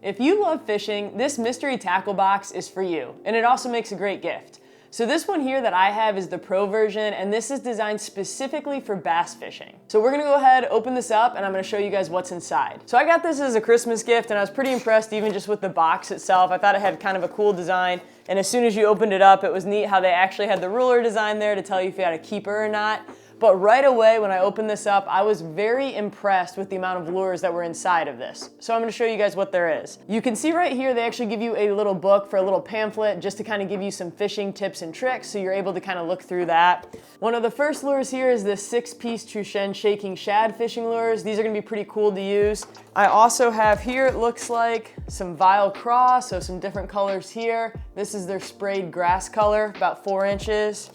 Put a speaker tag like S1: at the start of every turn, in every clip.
S1: If you love fishing, this mystery tackle box is for you, and it also makes a great gift. So this one here that I have is the Pro version, and this is designed specifically for bass fishing. So we're gonna go ahead, open this up, and I'm gonna show you guys what's inside. So I got this as a Christmas gift, and I was pretty impressed even just with the box itself. I thought it had kind of a cool design, and as soon as you opened it up, it was neat how they actually had the ruler design there to tell you if you had a keeper or not. But right away, when I opened this up, I was very impressed with the amount of lures that were inside of this. So I'm gonna show you guys what there is. You can see right here, they actually give you a little book for a little pamphlet just to kind of give you some fishing tips and tricks, so you're able to kind of look through that. One of the first lures here is this 6-piece Truchen Shaking Shad fishing lures. These are gonna be pretty cool to use. I also have here, it looks like, some Vile Craw, so some different colors here. This is their sprayed grass color, about 4 inches.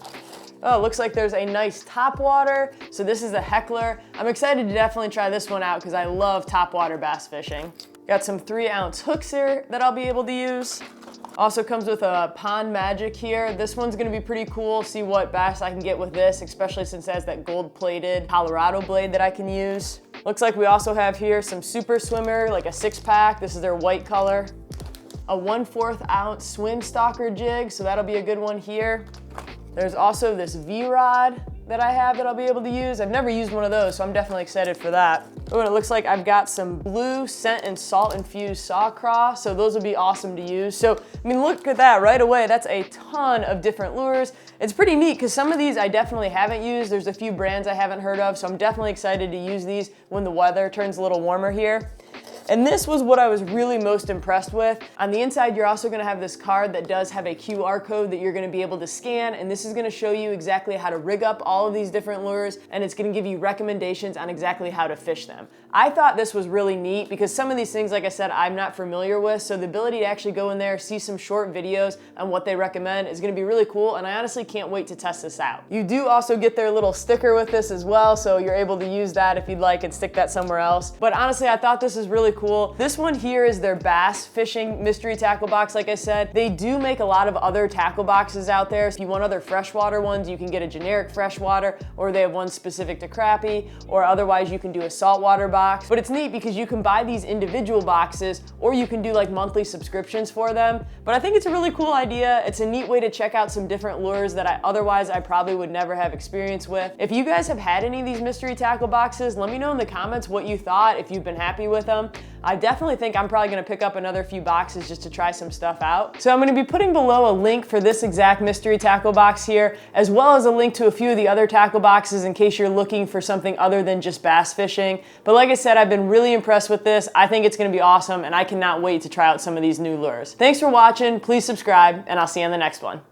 S1: Oh, it looks like there's a nice topwater. So this is the Heckler. I'm excited to definitely try this one out because I love topwater bass fishing. Got some 3-ounce hooks here that I'll be able to use. Also comes with a Pond Magic here. This one's gonna be pretty cool. See what bass I can get with this, especially since it has that gold-plated Colorado blade that I can use. Looks like we also have here some Super Swimmer, like a 6-pack. This is their white color. A 1/4 ounce Swim Stalker jig, so that'll be a good one here. There's also this V-Rod that I have that I'll be able to use. I've never used one of those, so I'm definitely excited for that. Oh, and it looks like I've got some blue scent and salt infused saw craw, so those would be awesome to use. So, I mean, look at that right away. That's a ton of different lures. It's pretty neat because some of these I definitely haven't used. There's a few brands I haven't heard of, so I'm definitely excited to use these when the weather turns a little warmer here. And this was what I was really most impressed with. On the inside, you're also gonna have this card that does have a QR code that you're gonna be able to scan, and this is gonna show you exactly how to rig up all of these different lures, and it's gonna give you recommendations on exactly how to fish them. I thought this was really neat because some of these things, like I said, I'm not familiar with, so the ability to actually go in there, see some short videos on what they recommend is gonna be really cool, and I honestly can't wait to test this out. You do also get their little sticker with this as well, so you're able to use that if you'd like and stick that somewhere else. But honestly, I thought this is really cool. This one here is their bass fishing mystery tackle box. Like I said, they do make a lot of other tackle boxes out there. If you want other freshwater ones, you can get a generic freshwater, or they have one specific to crappie, or otherwise you can do a saltwater box. But it's neat because you can buy these individual boxes, or you can do like monthly subscriptions for them. But I think it's a really cool idea. It's a neat way to check out some different lures that I probably would never have experience with. If you guys have had any of these mystery tackle boxes, let me know in the comments what you thought, if you've been happy with them. I definitely think I'm probably gonna pick up another few boxes just to try some stuff out. So I'm gonna be putting below a link for this exact mystery tackle box here, as well as a link to a few of the other tackle boxes in case you're looking for something other than just bass fishing. But like I said, I've been really impressed with this. I think it's gonna be awesome, and I cannot wait to try out some of these new lures. Thanks for watching, please subscribe, and I'll see you on the next one.